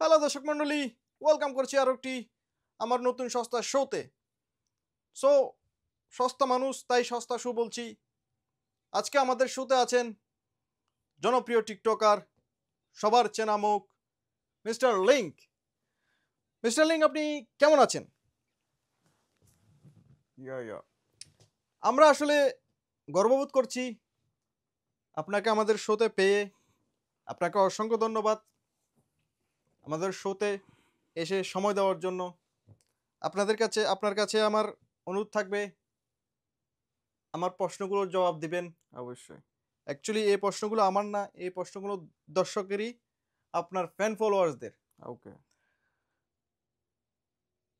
Hello দর্শক মণ্ডলী, welcome করছি আরও একটি আমার নতুন সস্তা শোতে। সো সস্তা মানুষ তাই সস্তা শো বলছি। আজকে আমাদের শোতে আছেন জনপ্রিয় টিকটকার, সবার চেনা মুখ, মিস্টার লিঙ্ক। মিস্টার লিঙ্ক, আপনি কেমন আছেন? আমরা আসলে গর্ববোধ করছি আপনাকে আমাদের শোতে পেয়ে। আপনাকে অসংখ্য ধন্যবাদ আমাদের শোতে এসে সময় দেওয়ার জন্য। আপনার কাছে আমার অনুরোধ থাকবে আমার প্রশ্নগুলোর জবাব দিবেন। অবশ্যই। অ্যাকচুয়ালি এই প্রশ্নগুলো আমার না, এই প্রশ্নগুলো দর্শকেরই, আপনার ফ্যান ফলোয়ার্সদের। ওকে।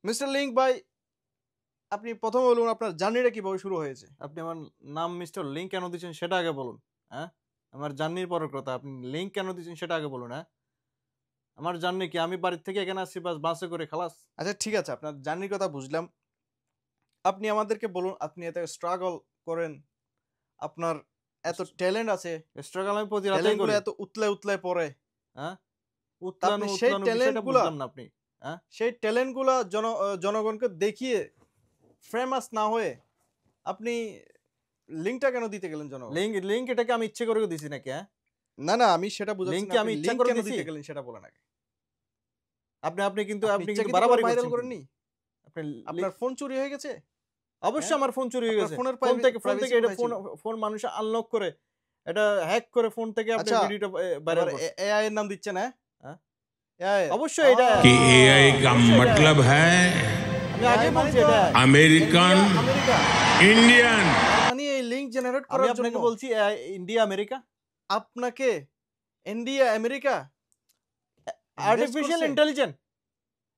মিস্টার লিঙ্ক ভাই, আপনি প্রথমে বলুন আপনার জার্নিটা কিভাবে শুরু হয়েছে। আপনি আমার নাম মিস্টার লিঙ্ক কেন দিচ্ছেন সেটা আগে বলুন। হ্যাঁ, আমার জার্নির পরের কথা, আপনি লিঙ্ক কেন দিচ্ছেন সেটা আগে বলুন। হ্যাঁ, আমার জার্নি কি, আমি বাড়ির থেকে এখানে আসছি বাস বাসে করে, খালাস। আচ্ছা ঠিক আছে, আপনার জার্নির কথা বুঝলাম। আপনি আমাদেরকে বলুন, আপনি এত স্ট্রাগল করেন, আপনার এত ট্যালেন্ট আছে, স্ট্রাগল আমি প্রতি রাতেই ট্যালেন্টগুলো করি। এত উতলায় পড়ে। হ্যাঁ, আপনি সেই উতলানো বিষয়টা ট্যালেন্টগুলো, বুঝলাম না আপনি। হ্যাঁ, সেই ট্যালেন্টগুলো জনগণকে দেখিয়ে ফেমাস না হয়ে আপনি লিঙ্কটা কেন দিতে গেলেন জনগণ? লিঙ্ক এটাকে আমি ইচ্ছে করে দিছি নাকি? হ্যাঁ, না আমি সেটা বুঝাচ্ছি লিঙ্ক না, কি আপনি আমি ইচ্ছা লিঙ্ক করে কেন দিছি? দিতে গেলেন সেটা বলেন আগে। আপনি কিন্তু আপনি আপনি কিন্তু ইচ্ছাকৃত করে বাড়াবাড়ি ভাইরাল করছেন করেননি? আপনি আপনার ফোন চুরি হয়ে গেছে? অবশ্যই হ্যাঁ? আমার ফোন চুরি হয়ে আপনার গেছে। ফোনের ফোন থেকে প্রাইভেসি এটা কোথায় ছিল? ফোন মানুষ আনলক করে, এটা হ্যাক করে ফোন থেকে আপনি আচ্ছা, ভিডিওটা ভাইরাল এবার করছে। এআই এর নাম দিচ্ছেন, হ্যাঁ? হ্যাঁ, এআই এর? অবশ্যই এটা कि एआई का অবশ্যই এটা मतलब है আমি আগে এআই মানে বলছি তো এটা अमेरिकन আমেরিকা। इंडियन। তার মানে এই লিংক জেনারেট আমি করার আপনাকে জন্য বলছি ইন্ডিয়া আমেরিকা আপনাকে ইন্ডিয়া আমেরিকা ইনভেস্ট আর্টিফিশিয়াল করছে? ইন্টেলিজেন্স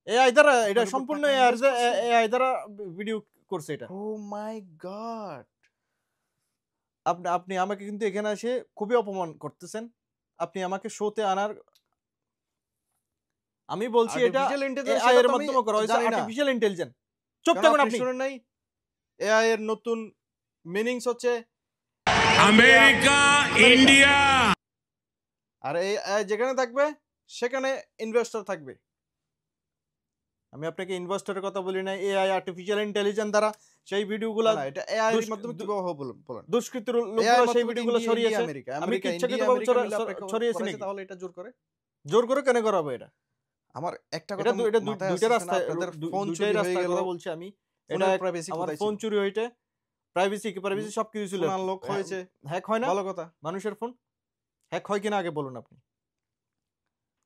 এআই দ্বারা, এটা আপনার উপর সম্পূর্ণ টাকা ইনভেস্ট করছে? এআই দ্বারা ভিডিও করছে এটা। ও মাই গড! আপনি আপনি আমাকে কিন্তু এখানে এসে খুবই অপমান করতেছেন। আপনি আমাকে শোতে আনার, আমি বলছি এটা আর্টিফিশিয়াল ইন্টেলিজেন্স এআই সেটা এর তো আমি মাধ্যমে করা হয়েছে। জানি না। আর্টিফিশিয়াল ইন্টেলিজেন্স, চুপ কেন থাকুন আপনি আপনি। শুনেন নাই? এআই এর নতুন মিনিংস হচ্ছে अमेरिका इंडिया। আর এই AI যেখানে থাকবে সেখানে ইনভেস্টর থাকবে। আমি আপনাকে ইনভেস্টরের কথা বলি না, এআই আর্টিফিশিয়াল ইন্টেলিজেন্স দ্বারা সেই ভিডিওগুলো না এটা এআই এর মাধ্যমে কিভাবে হবে বলুন বলেন। দুষ্কৃত এআই লোকগুলো এর সেই মাধ্যমে ভিডিওগুলো ইন্ডিয়া ছড়িয়েছে। আমেরিকা, আমি কি আমেরিকা ইন্ডিয়া ইচ্ছাকৃতভাবে আমেরিকা মিলে আপনাকে ছড়িয়েছি করেছে, নাকি? তাহলে এটা জোর করে? জোর করে কেন করাবো এটা? আমার একটা এটা কথা এটা মাথায় দুইটা আসছে না, রাস্তায়, আপনাদের ফোন দুইটাই চুরি হয়ে রাস্তার গেল, কথা বলছি আমি। এটা ফোনের প্রাইভেসি আমার কোথায় ফোন ছিল? চুরি হইতে প্রাইভেসি সবকিছু ছিল। ফোন আনলক হয়েছে, হ্যাক হয় না ভালো কথা। মানুষের ফোন? হ্যাক হয় কিনা আগে বলুন আপনি।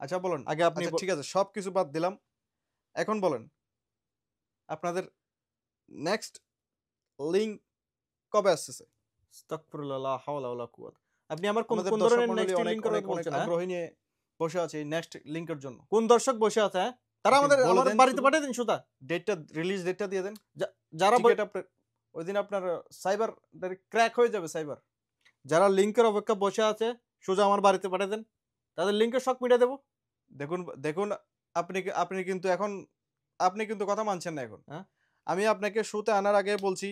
আচ্ছা বলেন। আগে আপনি আচ্ছা ঠিক আছে, সবকিছু বাদ দিলাম। এখন বলেন আপনাদের নেক্সট লিংক কবে আসছে? আস্তাগফিরুল্লাহ, লা হাওলা ওয়ালা কুওয়াতা। আপনি আমার কোন আমাদের কোন দর্শক ধরনের মণ্ডলী নেক্সট অনেক লিংক করার অনেক কথা অনেক বলছেন? হ্যাঁ, আগ্রহী নিয়ে বসে আছে এই নেক্সট লিংকের জন্য। কোন দর্শক বসে আছে? হ্যাঁ, তারা আপনি বলে আমার দেন বাড়িতে শুধু। পাঠিয়ে দিন সুতা। ডেটটা, রিলিজ ডেটটা দিয়ে দেন। যারা টিকেট আপনার ওই দিন আপনার সাইবার ক্র্যাক হয়ে যাবে সাইবার। যারা লিংকের অপেক্ষা বসে আছে সোজা আমার বাড়িতে পাঠিয়ে দেন, তাদের লিংকের শক মিটিয়ে দেবো। দেখুন দেখুন, আপনি কিন্তু এখন আপনি কিন্তু কথা মানছেন না এখন। হ্যাঁ, আমি আপনাকে শোতে আনার আগে বলছি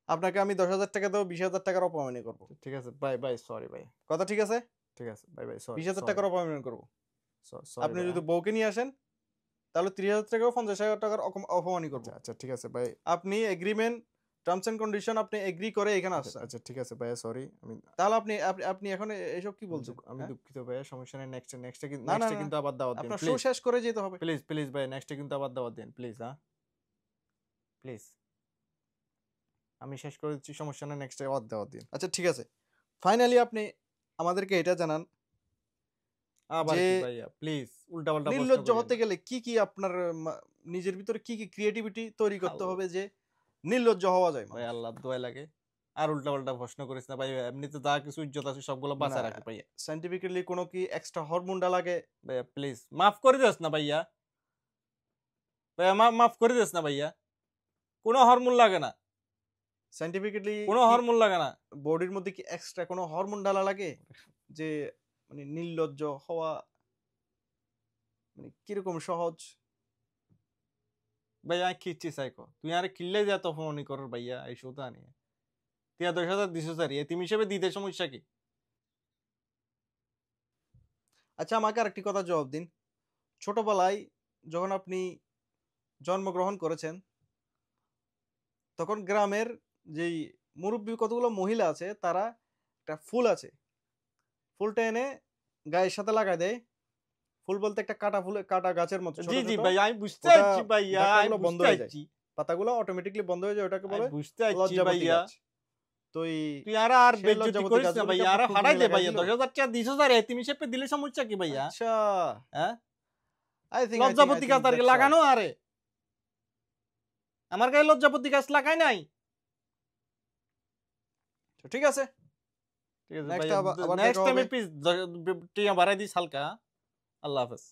আপনাকে আমি 10,000 টাকা দেবো, 20,000 টাকার অপমানই করবো। ঠিক আছে ভাই, ভাই সরি ভাই, কথা ঠিক আছে? ঠিক আছে ভাই, ভাই সরি, 20,000 টাকার অপমান করবো। সরি আপনি যদি বউকে নিয়ে আসেন তাহলে 30,000 টাকা 50,000 টাকার অপমানই করবো। আচ্ছা ঠিক আছে ভাই, আপনি এগ্রিমেন্ট, টার্মস এন্ড কন্ডিশন আপনি এগ্রি করে এখানে আসছেন। আচ্ছা ঠিক আছে ভাই, সরি। আমি তাহলে আপনি আপনি আপনি এখন এসব কি বলছেন? আমি হ্যাঁ? দুঃখিত ভাই, সমস্যা নেই। নেক্সটে না নেক্সটে কিন্তু আবার দাওয়াত দিন আপনার শো প্লিজ, শেষ করে যেতে হবে। প্লিজ প্লিজ ভাই, নেক্সটে কিন্তু আবার দাওয়াত দিন প্লিজ। হ্যাঁ প্লিজ, আমি শেষ করে দিচ্ছি, সমস্যা নেই, নেক্সটে আবার দাওয়াত দিন। আচ্ছা ঠিক আছে, ফাইনালি আপনি আমাদেরকে এটা জানান আবার যে কি ভাইয়া, প্লিজ উল্টাপাল্টা প্রশ্ন নির্লজ্জ করেন হতে না। গেলে কি কি আপনার নিজের ভিতরে কি কি ক্রিয়েটিভিটি তৈরি করতে আল্লাহ। হবে যে নির্লজ্জ হওয়া যায়? ভাই আল্লাহ দোয়া লাগে, আর উল্টাপাল্টা প্রশ্ন করিস না ভাই। এমনিতে যা কিছু ইজ্জত আছে সবগুলো বাঁচায় রাখে ভাইয়া। সায়েন্টিফিক্যালি কোনো কি এক্সট্রা হরমোনটা লাগে? ভাইয়া প্লিজ মাফ করে দিস না ভাইয়া, ভাইয়া মাফ করে দিস না ভাইয়া। কোনো হরমোন লাগে না, সায়েন্টিফিক্যালি কোনো হরমোন লাগে না। বডির মধ্যে কি এক্সট্রা কোনো হরমোন ডালা লাগে যে মানে নির্লজ্জ হওয়া মানে কিরকম সহজ? ভাইয়া খিচ্ছি সাইকো, তুই আরে কিল্লে যা তো ফোন কর ভাইয়া এই শোতা নিয়ে। তুই 10,000 দিছো স্যার, এতিম হিসেবে দিতে সমস্যা কি? আচ্ছা আমাকে আরেকটি কথা জবাব দিন, ছোটবেলায় যখন আপনি জন্মগ্রহণ করেছেন তখন গ্রামের যেই মুরব্বী কতগুলো মহিলা আছে তারা একটা ফুল আছে, ফুলটা এনে গায়ের সাথে লাগায় দেয়। ফুল বলতে একটা কাটা ফুলে কাটা গাছের মতো ছোট জি জি ছোট, ভাই আমি বুঝতে ওটা পারছি ভাইয়া, আমি ধাক্কাগুলো বন্ধ বুঝতে হয়ে যায়, পারছি, পাতাগুলো অটোমেটিকলি বন্ধ হয়ে যায়, ওটাকে বলে আমি বুঝতে পারছি লজ্জাবতী ভাইয়া। গাছ। তো এই তুই আর সেই বেজ্জতি লজ্জাবতী করিস না গাছগুলোকে ভাইয়া, আর আপনার ফুল হারাই কিনে দে লাগাই ভাইয়া। দিল। 10,000 টাকা 20,000 এতিম হিসেবে দিলে সমস্যা কি ভাইয়া? আচ্ছা, হ্যাঁ আই থিংক লজ্জাপতি গাছ আর কি লাগানো, আরে আমার গায়ে লজ্জাপতি গাছ লাগাই নাই। ঠিক আছে, ঠিক আছে নেক্সট ভাইয়া, আবার নেক্সট দেখা টাইমে হবে। প্লিজ টিয়া বাড়াই দিস হালকা। আল্লাহ হাফেজ।